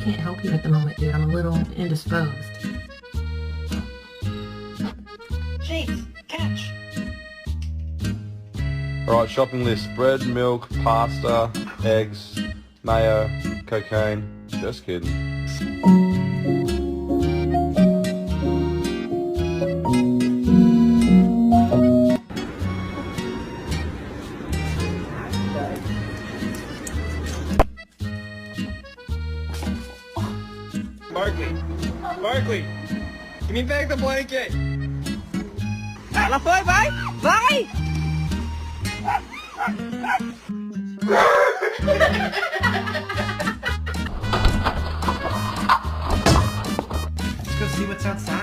can't help you at the moment, dude. I'm a little indisposed. Jeez, catch! Alright, shopping list. Bread, milk, pasta, eggs, mayo, cocaine. Just kidding. Barkley, give me back the blanket. Lá foi, vai! Vai! Let's go see what's outside.